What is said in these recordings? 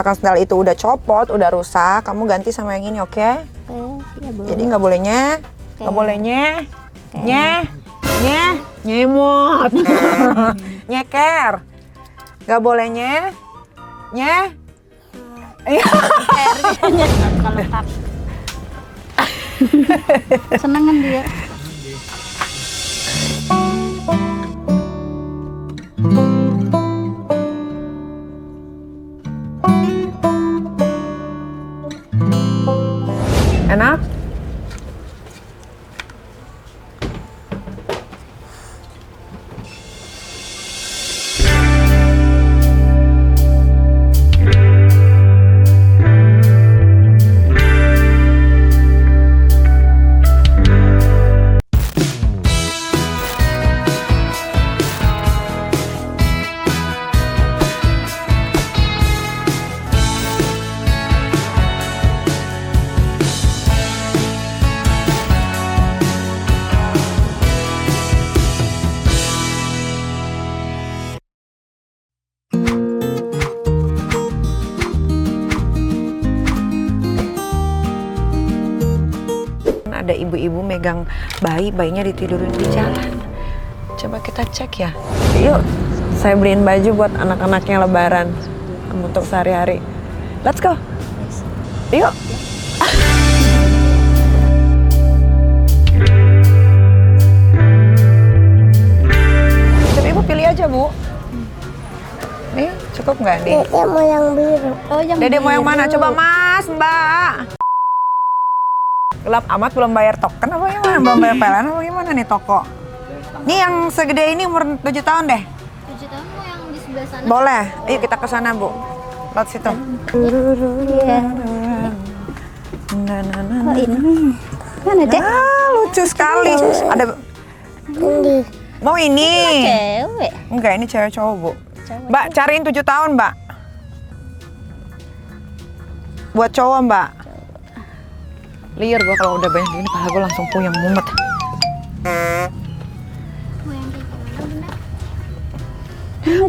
Kalau sendal itu udah copot, udah rusak, kamu ganti sama yang ini, oke? Ya, Bu. Jadi nggak bolehnya, nggak bolehnya, nyemot, nyeker, nggak bolehnya, Kalau kap. Senengan dia. Enak? Ada ibu-ibu megang bayinya ditidurin di jalan. Coba kita cek ya. Yuk, saya beliin baju buat anak-anaknya lebaran untuk sehari-hari. Let's go. Yuk. Coba ibu pilih aja, Bu. Nih, cukup nggak nih? Dede mau yang biru. Oh, yang Dede mau yang biru. mana? Coba Mas, Mbak. Gelap amat belum bayar token apa gimana? Belum bayar PLN apa gimana nih toko? Nih yang segede ini umur 7 tahun deh. 7 tahun mau yang di sebelah sana. Boleh. Ayo kita ke sana, Bu. Lewat situ. Iya. Oh, ini. Mana, Dek? Lucu sekali. Ada Ini. mau ini? Cewek. Enggak, ini cewek cowok, Bu. Cewek. Mbak, cariin 7 tahun, Mbak. Buat cowok, Mbak. Liar gua kalau udah banyak gini, pala gua langsung puyeng mumet.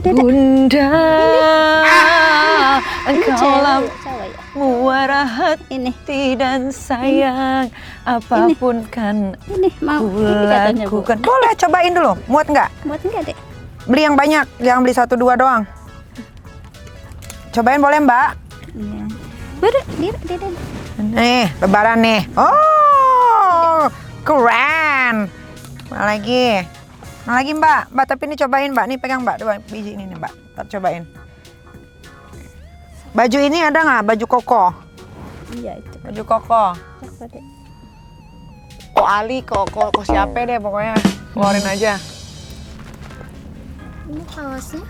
Bunda, engkaulah Cewek ya? muara Ini. hati dan sayang, apapun kan Ini mau. ku Ini katanya, Bu. lakukan. Boleh cobain dulu, muat nggak? Buat enggak, Dek? Beli yang banyak, jangan beli 1-2 doang. Cobain boleh, Mbak? Iya. Beri, Dede. Nih, lebaran nih. Oh, keren. Mana lagi? Mana lagi, Mbak? Mbak, tapi ini cobain, Mbak. Nih pegang, Mbak. 2 biji ini nih, Mbak. Ntar cobain. Baju ini ada nggak? Baju koko. Iya, itu. Baju koko. Coba, Dek. Ko Ali, ko siapa deh pokoknya. Keluarin aja. Ini kaosnya.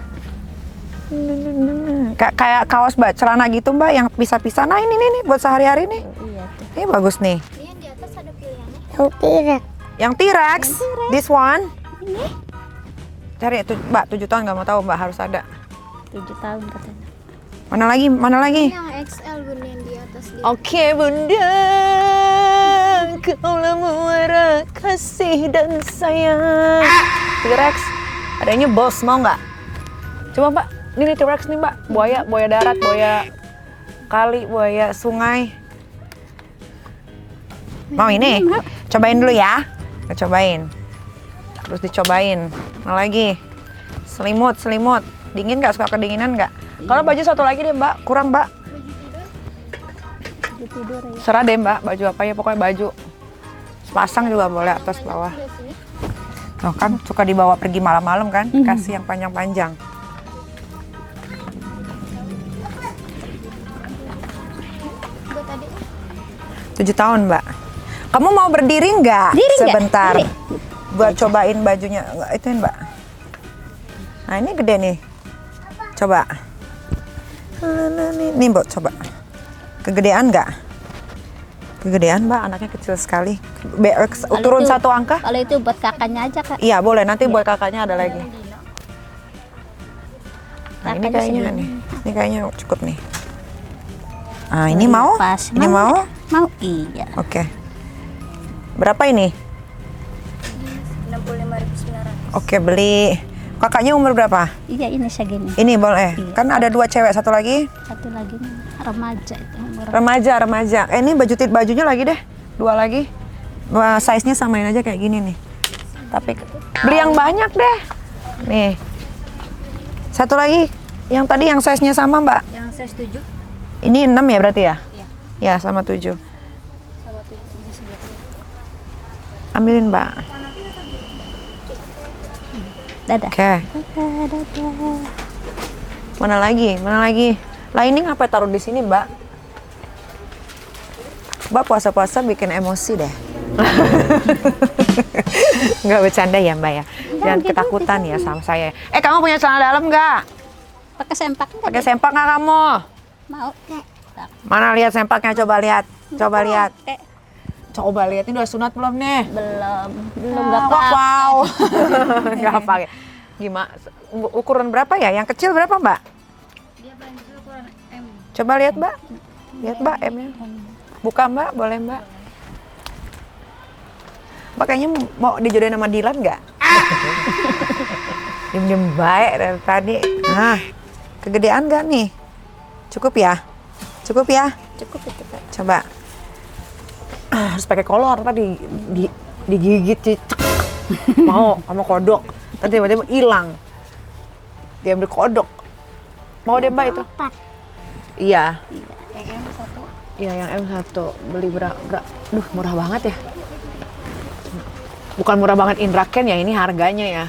Kayak kaos Mbak, celana gitu, Mbak, yang pisah-pisah. Nah, ini nih buat sehari-hari nih. Iya, tuh. Ini bagus nih. Ini yang di atas ada pilihannya. Yang tidak. Yang T-Rex, this one. Cari tuh, Mbak, 7 tahun nggak mau tahu, Mbak, harus ada. 7 tahun katanya. Mana lagi? Mana lagi? Yang XL Bunda yang di atas dia. Oke, Bunda, kaulah muara kasih dan sayang. T-Rex, adanya bos, mau nggak? Coba, Mbak, ini T-Rex nih, Mbak. Buaya darat, buaya kali, buaya sungai. Mau ini? Cobain dulu ya. Kita cobain. Terus dicobain. Mana lagi? Selimut. Dingin nggak? Suka kedinginan nggak? Kalau baju satu lagi deh, Mbak. Kurang, Mbak. Di tidur ya. Serah deh, Mbak. Baju apa ya? Pokoknya baju. Sepasang juga boleh, atas bawah. Tuh kan suka dibawa pergi malam-malam kan? Kasih yang panjang-panjang. Buat tadi. 7 tahun, Mbak. Kamu mau berdiri nggak? Diri nggak? Sebentar. Diri. Buat cobain bajunya. Ituin, Mbak. Nah, ini gede nih. Coba. Nih, Mbak, coba. Kegedean nggak? Kegedean, Mbak. Anaknya kecil sekali. Turun itu- 1 angka? Kalau itu buat kakaknya aja, Kak. Iya, boleh. Nanti buat kakaknya ada lagi. Nah, ini Kakaknya kayaknya sebelum. nih. Ini kayaknya cukup nih. Ah, ini mau? Pas. Ini mau? Mau, iya. Oke. Berapa ini? 65.900. Oke, beli. Kakaknya umur berapa? Iya ini segini. Ini boleh. Iya. Kan ada 2 cewek, satu lagi Satu lagi nih, remaja itu. remaja. Ini bajunya lagi deh. 2 lagi. Wah, size-nya samain aja kayak gini nih. Tapi beli yang banyak deh. Nih. Satu lagi. Yang tadi yang size-nya sama, Mbak. Yang size 7. Ini 6 ya berarti ya? Iya. Ya, sama 7. Sama 7 ini sebelah. Ambilin, Mbak. Dadah. Oke. Dadah. Mana lagi? Lah ini ngapain taruh di sini, Mbak? Mbak puasa-puasa bikin emosi deh. Nggak bercanda ya, Mbak ya. Jangan ketakutan ya sama saya. Kamu punya celana dalam nggak? Pakai sempak nggak? Pakai sempak nggak kamu? Mau? Mana lihat sempaknya? Coba lihat. Pakai. Coba lihat, ini udah sunat belum nih? Belum nggak pakai. Wow. Nggak pakai. Gimana? Ukuran berapa ya? Yang kecil berapa, Mbak? Dia bantu ukuran M. Coba lihat, Mbak. Lihat, Mbak, M-nya. Buka, Mbak. Boleh, Mbak. Mbak kayaknya mau dijodohin sama Dilan nggak? Diem-diem baik dari tadi. Nah, kegedean nggak nih? Cukup ya? Cukup ya? Cukup itu Kak. Coba. Harus pakai kolor tadi digigit cicak. Mau sama kodok. Tadi tiba-tiba hilang. Diambil kodok. Mau deh, Mbak itu? Iya. Yang M1. Iya, yang M1. Beli berapa? Duh, murah banget ya. Bukan murah banget Indraken ya, ini harganya ya.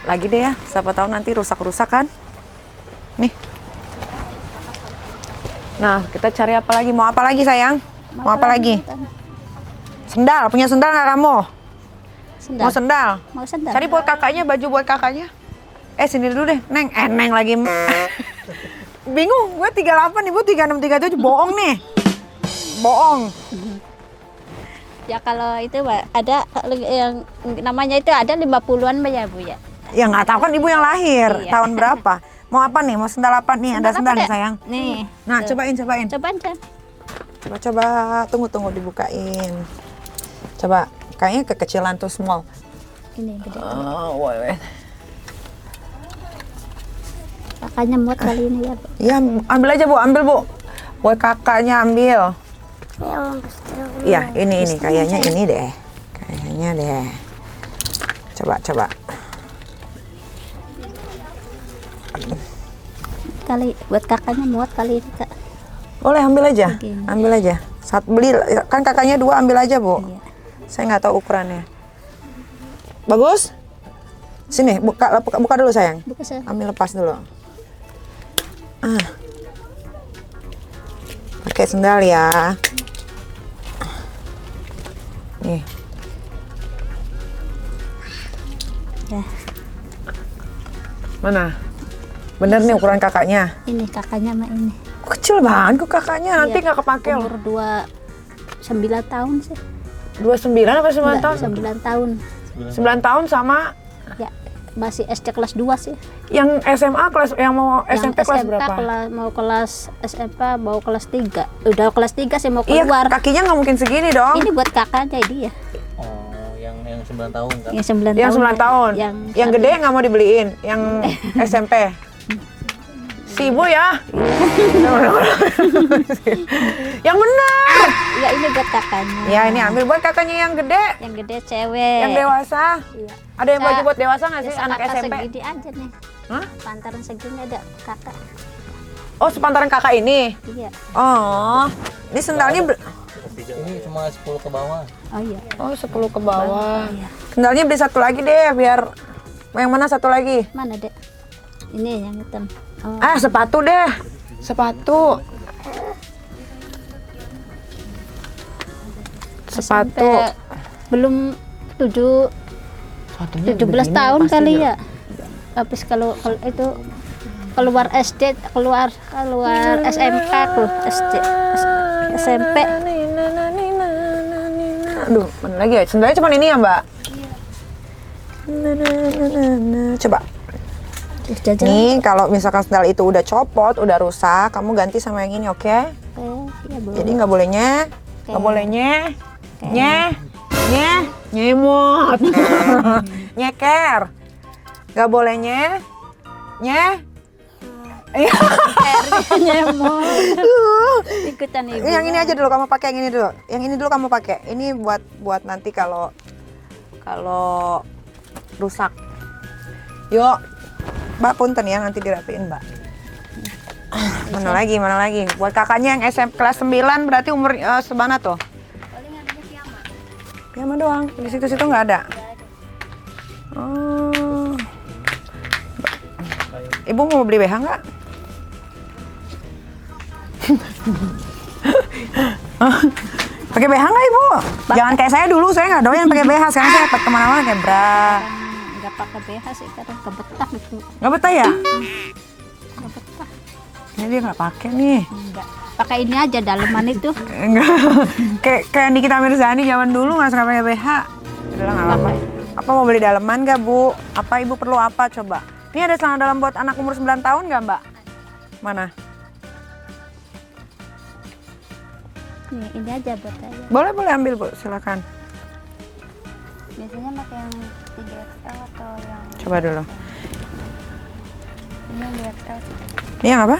Lagi deh ya, siapa tahu nanti rusak-rusak kan. Nih. Nah, kita cari apa lagi? Mau apa lagi, sayang? Mau apa lagi? Sendal, punya sendal nggak kamu? Sendal. Mau sendal? Mau sendal. Cari buat kakaknya, baju buat kakaknya. Sini dulu deh, Neng. Neng lagi. Bingung, gue 38, ibu 36, 37, bohong nih. Bohong. Ya kalau itu Mbak, ada yang namanya itu ada 50-an Mbak ya Bu ya. Ya nggak tahu kan ibu yang lahir, Iya. tahun berapa. Mau apa nih? Mau sendal apa nih? Ada sendal nih, sayang. Nih. Nah, tuh. cobain. Coba aja. Coba. Tunggu dibukain. Coba, kayaknya kekecilan tuh small. Ini gede. Oh, wait. Kakaknya muat kali ini ya Bu. Ya, ambil aja, Bu. Ambil, Bu. Buat kakaknya ambil. Iya, ini kayaknya ini deh. Kayaknya deh. Coba. Kali buat kakaknya muat kali ini Kak. Boleh ambil aja. Begini. Ambil aja. Saat beli kan kakaknya 2, ambil aja, Bu. Iya. Saya nggak tahu ukurannya. Bagus? Sini, buka dulu, sayang. Buka saya. Ambil lepas dulu. Pakai sendal ya. Nih. Ya. Mana? Bener nih ukuran kakaknya. Ini kakaknya mah ini. Kecil banget kok kakaknya, nanti Iya. nggak kepake loh. Umur 9 tahun sih. 29 apa 9 Enggak, tahun? 9 tahun. 9 tahun sama Ya, masih SD kelas 2 sih. yang SMA kelas, yang mau SMP kelas berapa? Mau kelas SMP mau kelas 3. Udah kelas 3 sih mau Iya, keluar. kakinya nggak mungkin segini dong. Ini buat kakaknya dia. Oh, yang 9 tahun kan? Yang 9 tahun. Yang 9 tahun. Yang gede nggak mau dibeliin, yang SMP. Si ibu ya. Yang benar. Ya ini buat kakaknya. Ya ini ambil buat kakaknya yang gede, Yang gede cewek. yang dewasa. Iya. Ada yang baju buat dewasa nggak Ya, sih anak kakak SMP? segini aja nih. Hah? Pantaran segini ada kakak. Oh, sepantaran kakak ini. Iya. Oh, ini sendalnya Ini cuma 10 ke bawah. Oh iya. oh 10 ke bawah. Iya. Sendalnya beli satu lagi deh biar yang mana satu lagi? Mana, Dek? Ini yang hitam. Oh. Sepatu deh. Sepatu. Sepatu. Sampai belum 17 tahun kali ya. Habis kalau itu keluar SD, keluar SMP tuh SMP. Aduh, mana lagi ya? Sendalnya cuma ini ya, Mbak? Coba. Jajan. Nih, kalau misalkan sendal itu udah copot, udah rusak, kamu ganti sama yang ini, oke? Iya, Bu. Jadi nggak boleh nggak boleh nyemot. nyeker. Nggak boleh nye. Nyemot. Ikutan ibu. Yang ini aja dulu kamu pakai, yang ini dulu. Yang ini dulu kamu pakai. Ini buat nanti kalau rusak. Yuk. Mbak punten ya, nanti dirapiin, Mbak. Mana lagi? Buat kakaknya yang SMP kelas 9 berarti umur sebana tuh? Paling adanya piyama. Piyama doang. Di situ-situ nggak ada. Oh. Ibu mau beli BH nggak? Pakai BH nggak ibu? Jangan kayak saya dulu, saya nggak doyan pakai BH. Sekarang saya dapat kemana-mana kayak bra. Nggak pakai BH sih karena kebetah itu. Nggak betah ya? Nggak betah. Ini dia nggak pakai nih. Enggak. Pakai ini aja daleman itu. Enggak. Kayak Nikita Mirzani zaman dulu nggak suka pakai BH. Udah nggak apa-apa. Apa mau beli daleman nggak Bu? Apa ibu perlu apa coba? Ini ada celana dalam buat anak umur 9 tahun nggak Mbak? Mana? Ini aja buat saya. Boleh ambil Bu, silakan. Biasanya pakai yang 3XL atau yang Coba dulu. ini yang 2XL? Ini yang apa?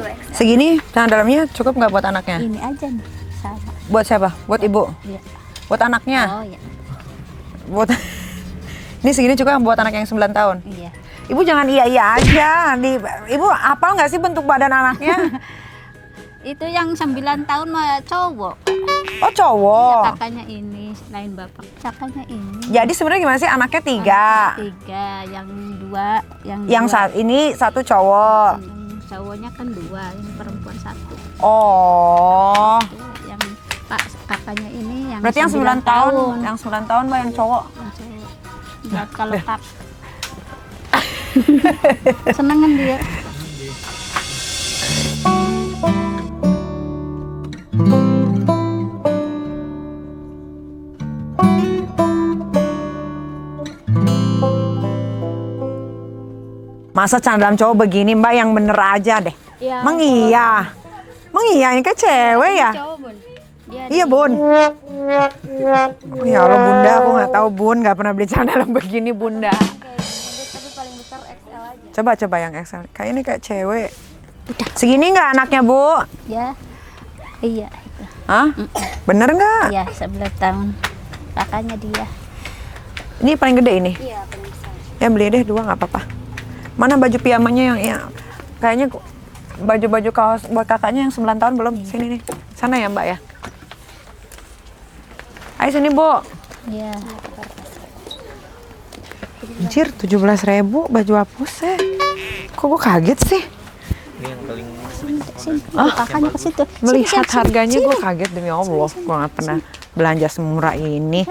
2XL. Segini celana dalamnya cukup nggak buat anaknya? Ini aja nih. Sama. Buat siapa? Buat ibu? Iya. Buat anaknya? Oh ya. Buat ini segini cukup buat anak yang 9 tahun? Iya. Ibu jangan iya aja. Ibu hafal nggak sih bentuk badan anaknya? Itu yang 9 tahun mah cowok. Oh cowok. Kakaknya ini lain bapak. Kakaknya ini. Jadi sebenarnya gimana sih? Anaknya 3. 3, yang 2, Yang saat ini 1 cowok. Yang cowoknya kan 2, ini perempuan 1. Oh. Yang Pak kakaknya ini yang Berarti yang 9 tahun. Yang 9 tahun Mbak yang cowok. Yang cowok. Enggak kalau tak. Senengan dia. Masa celana dalam cowok begini Mbak, yang bener aja deh. Iya. Emang iya? Ini kan cewek ya? Cowok, Bun. Dia Iya Bun. Oh, ya Allah Bunda, aku nggak tahu Bun, nggak pernah beli celana dalam begini Bunda. Tapi paling besar XL aja. Coba yang XL. Kayak ini kayak cewek. Segini nggak anaknya Bu? ya. Iya itu. Hah? Bener nggak? Iya, 11 tahun. Kakaknya dia. Ini paling gede ini. Iya, paling besar. Ya beli deh 2 nggak apa-apa. Mana baju piyamanya yang kayaknya baju kaos buat kakaknya yang 9 tahun belum? Sini nih. Sana ya Mbak ya. Ayo sini Bu. Iya. Anjir 17.000 baju hapus ya. Kok gue kaget sih? Ini yang paling Sini. Kakaknya ke situ. Melihat Sini. harganya gue kaget demi Allah. Gue gak pernah belanja semurah ini.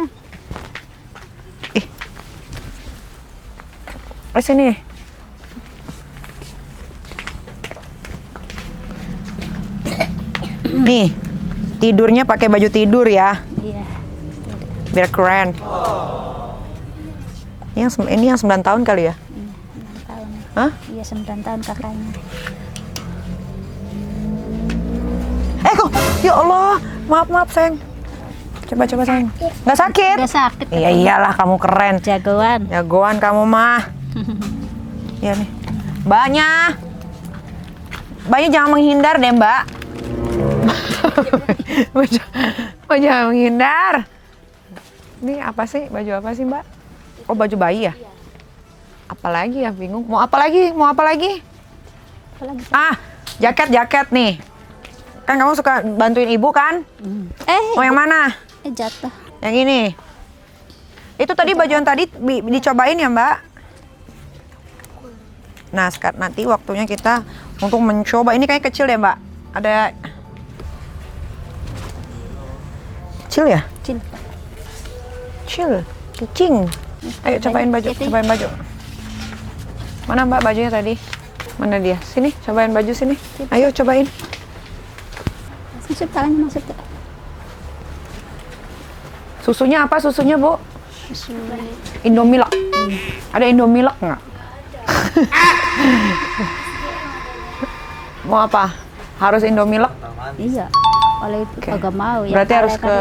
Sini. Nih, tidurnya pakai baju tidur ya, Iya. biar keren. Ini yang 9 tahun kali ya? 9 tahun. Hah? Iya, 9 tahun kakaknya. Kok, ya Allah, maaf sayang. Coba sayang. Nggak sakit? Dia sakit. Iya iyalah, kamu keren. Jagoan. Jagoan kamu mah. Iya nih. Mbaknya jangan menghindar deh Mbak. Mbak jangan menghindar. Ini apa sih? Baju apa sih Mbak? Oh baju bayi ya? Apalagi ya, bingung. Mau apa lagi? Apalagi? Jaket nih. Kan kamu suka bantuin ibu kan? Mau yang mana? Jatuh. Yang ini. Itu tadi baju yang tadi dicobain ya Mbak? Nah sekarang nanti waktunya kita untuk mencoba. Ini kayak kecil ya Mbak? Ada kecil ya? Kecil. Kucing. Ayo cobain baju. Mana Mbak bajunya tadi? Mana dia? Sini, cobain baju sini. Ayo cobain. Masuk tangannya masuk. Susunya apa susunya Bu? Susu. Indomilk. Ada Indomilk nggak? Mau apa? Harus Indomilk? Iya. Oleh itu Oke. agak mau ya. Berarti harus ke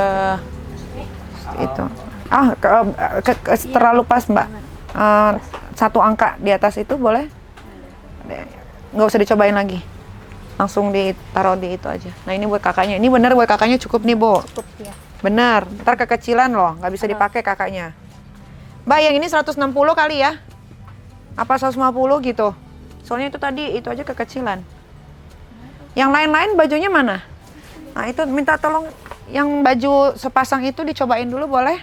itu. Terlalu pas Mbak. satu angka di atas itu boleh? Nggak usah dicobain lagi. Langsung ditaruh di itu aja. Nah ini buat kakaknya. Ini bener buat kakaknya cukup nih, Bu. Cukup ya. Bener. Ntar kekecilan loh. Nggak bisa dipakai kakaknya. Mbak, yang ini 160 kali ya? Apa 150 gitu? Soalnya itu tadi, itu aja kekecilan. Yang lain-lain bajunya mana? Nah itu minta tolong yang baju sepasang itu dicobain dulu boleh?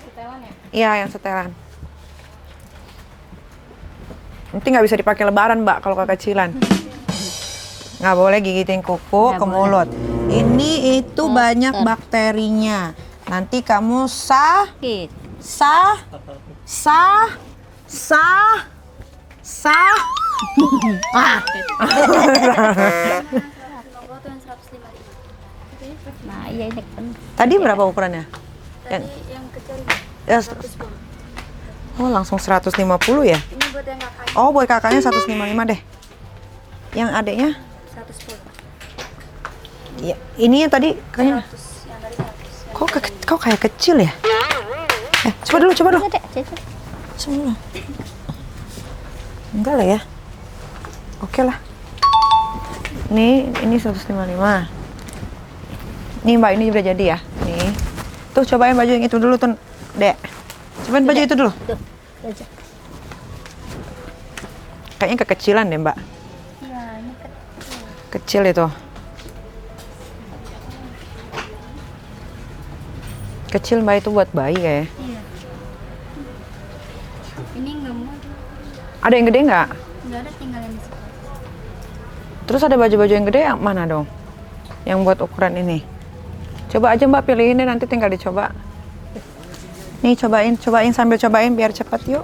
Setelan ya? Iya, yang setelan. Nanti nggak bisa dipakai lebaran, Mbak, kalau kekecilan. Nggak boleh gigitin kuku Nggak ke boleh. mulut. Ini itu banyak bakterinya. Nanti kamu Gitu. sah. Ah. Logo tuh yang 105.000. Nah, iya ini kan. Tadi berapa ukurannya? Tadi yang kecil Ya, 110. oh langsung 150 ya? Ini buat yang kakak Oh buat kakaknya 155 deh. Yang adeknya? 110. Ya, ini yang tadi kayaknya. 100, yang tadi 100. Kok kayak kecil ya? Coba dulu. Iya, Dek. Cecep. Coba dulu. Enggak lah ya. Oke lah. Ini 155. Nih Mbak, ini udah jadi ya. Nih. Tuh cobain baju yang itu dulu tuh, Dek. Cobain baju itu dulu. Tuh, aja. Kayaknya kekecilan deh, Mbak. Iya, ini Kecil itu. Kecil Mbak, itu buat bayi kayaknya. Iya. Ini nggak mau. Ada yang gede nggak? Nggak ada, tinggal yang di sekolah. Terus ada baju-baju yang gede yang mana dong? Yang buat ukuran ini. Coba aja Mbak pilihin deh, nanti tinggal dicoba. Nih cobain sambil cobain biar cepet yuk.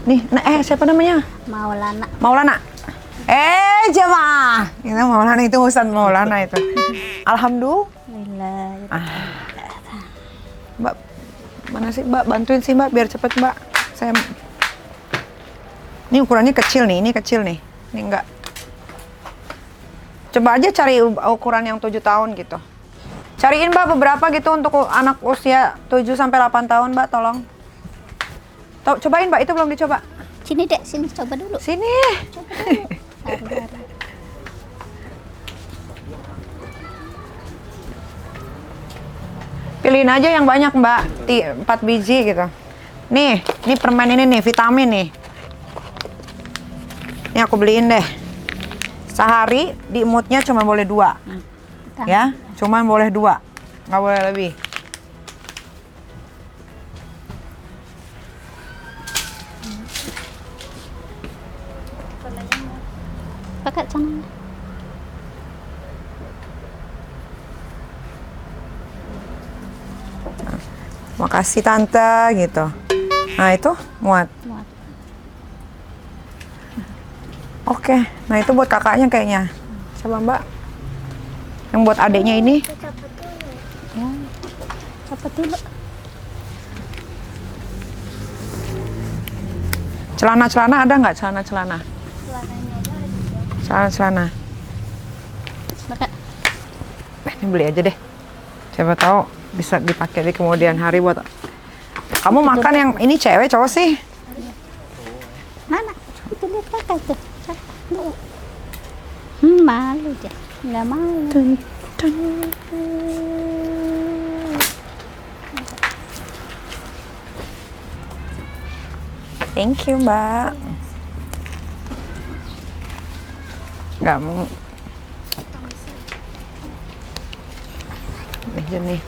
Nih, siapa namanya? Maulana. Maulana. Jemaah. Itu Maulana, itu Ustaz Maulana itu. Alhamdulillah. Mbak, mana sih Mbak? Bantuin sih Mbak biar cepet Mbak. Ini ukurannya kecil nih, ini kecil nih. Ini enggak. Coba aja cari ukuran yang 7 tahun gitu. Cariin Mbak beberapa gitu untuk anak usia 7 sampai 8 tahun Mbak, tolong. Cobain Mbak, itu belum dicoba. Sini, Dek. Sini coba dulu. Sini. Hari-hari. Pilihin aja yang banyak Mbak, 4 biji gitu. Nih permen ini nih, vitamin nih. Ini aku beliin deh. Sehari diemutnya cuma boleh 2. Ya, cuma boleh 2. Nggak boleh lebih. Pakai sana. Makasih Tante gitu. Nah itu muat. Muat. Oke, nah itu buat kakaknya kayaknya. Coba Mbak. Yang buat adiknya ini. Ya. Apa dulu? Celana-celana ada nggak celana-celana? Celana-celana. Pakai. Ini beli aja deh. Siapa tahu bisa dipakai di kemudian hari buat. Kamu makan yang ini cewek cowok sih? Mana? Itu lihat pakai tuh. Malu dia. Nggak malu. Thank you, Mbak. Nggak mau. Nih, nih.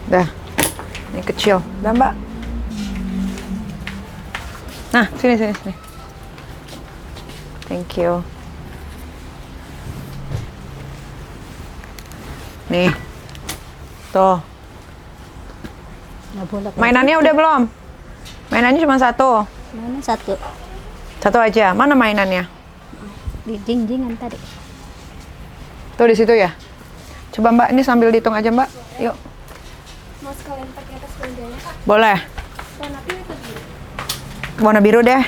Dah, ini kecil. Dah, Mbak. Nah, sini. Thank you. Nih, tuh. Nggak boleh. Mainannya udah belum? Mainannya cuma 1. Mana satu? 1 aja. Mana mainannya? Di jing-jingan tadi. Tuh di situ ya. Coba Mbak, ini sambil dihitung aja Mbak. Yuk. Mau sekalian pakai tas belanjanya Kak? Boleh. Warna biru atau biru? Warna biru deh.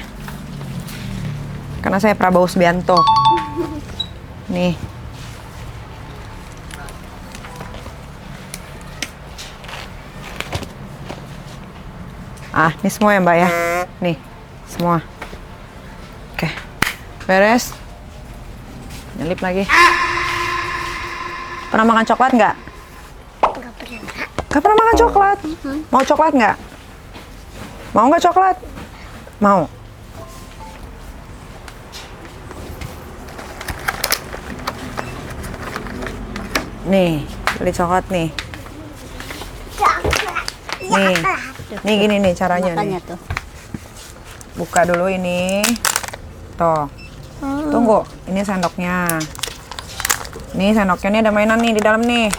Karena saya Prabowo Subianto. Nih. Ah, ini semua ya Mbak ya. Nih, semua. Oke, beres. Nyelip lagi. Pernah makan coklat nggak? Nggak pernah. Nggak pernah makan coklat? Mau coklat nggak? Mau nggak coklat? Mau. Nih, beli coklat nih. Nih, nih gini nih caranya Makanya nih. tuh. Buka dulu ini. Tuh. Tunggu, ini sendoknya. Nih sendoknya nih ada mainan nih di dalam nih.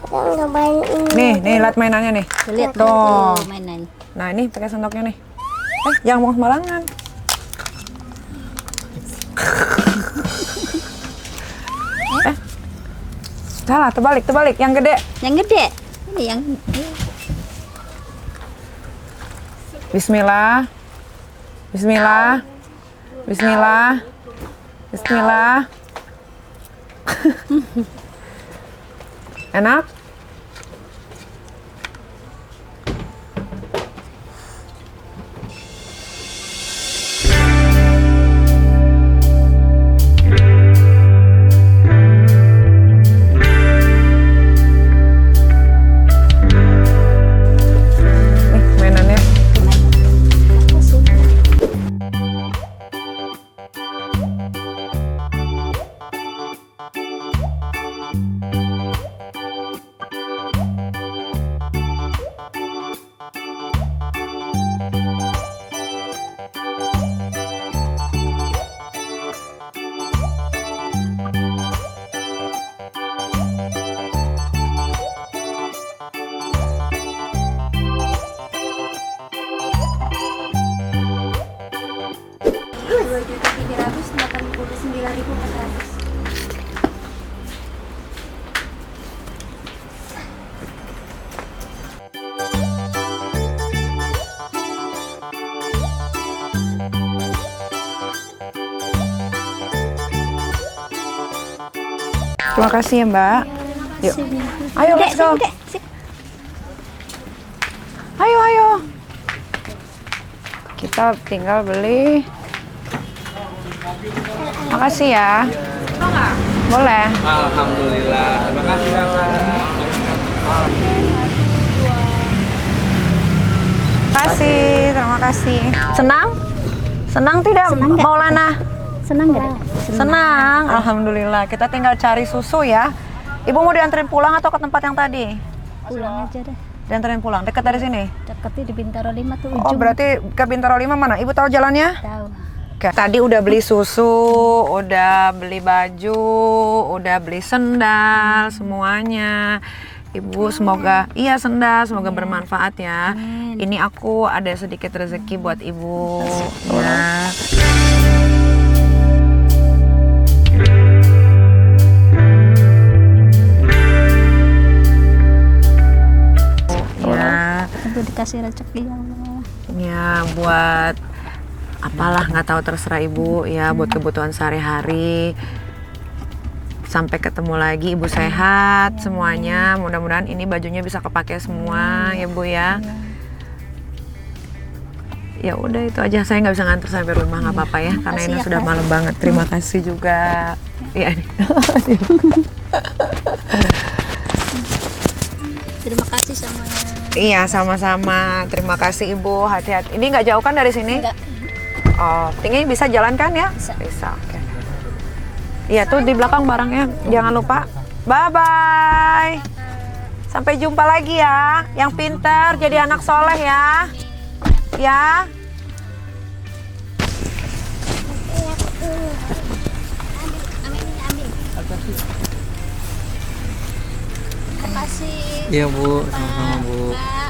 Nggak main ini. Nih lihat mainannya nih. Tuh, lihat Tuh. tuh mainan. Nah ini pakai sendoknya nih. Jangan buang sembarangan. Salah, terbalik, yang gede. Yang gede. Ini yang Bismillah. Bismillah. Bismillah. Bismillah. Enak? Nih mainannya. Terima kasih ya Mbak. Yuk. Ayo let's go. Ayo. Kita tinggal beli. Makasih ya. Boleh. Alhamdulillah. Terima kasih Kakak. Terima kasih. Senang? Senang tidak Maulana? senang nggak? Senang, alhamdulillah. Kita tinggal cari susu ya. Ibu mau dianterin pulang atau ke tempat yang tadi? Pulang aja deh. Dianterin pulang, dekat dari sini? Dekatnya di Bintaro 5 tuh ujung. Oh, berarti ke Bintaro 5 mana? Ibu tahu jalannya? Tahu. Oke. Tadi udah beli susu, udah beli baju, udah beli sendal, semuanya. Ibu semoga, iya sendal, semoga bermanfaat ya. Amin. Ini aku ada sedikit rezeki buat ibu. Ya. Ya, Aduh, dikasih rezeki ya Allah. ya buat apalah nggak tahu terserah ibu ya buat kebutuhan sehari-hari. Sampai ketemu lagi ibu sehat semuanya. Mudah-mudahan ini bajunya bisa kepake semua ya bu ya. Ya udah itu aja, saya nggak bisa nganter sampai rumah nggak apa-apa ya karena ini Makasih ya, sudah Kak. malam banget. Terima kasih juga. Iya. Terima kasih semuanya. Iya sama-sama. Terima kasih ibu. Hati-hati. Ini nggak jauh kan dari sini? Enggak. Oh, tinggi bisa jalan kan ya? Bisa. Oke. Iya tuh di belakang barangnya. Jangan lupa. Bye-bye. Sampai jumpa lagi ya. Yang pintar jadi anak soleh ya. Ya. Terima kasih. Iya Bu, sama-sama Bu. Pak.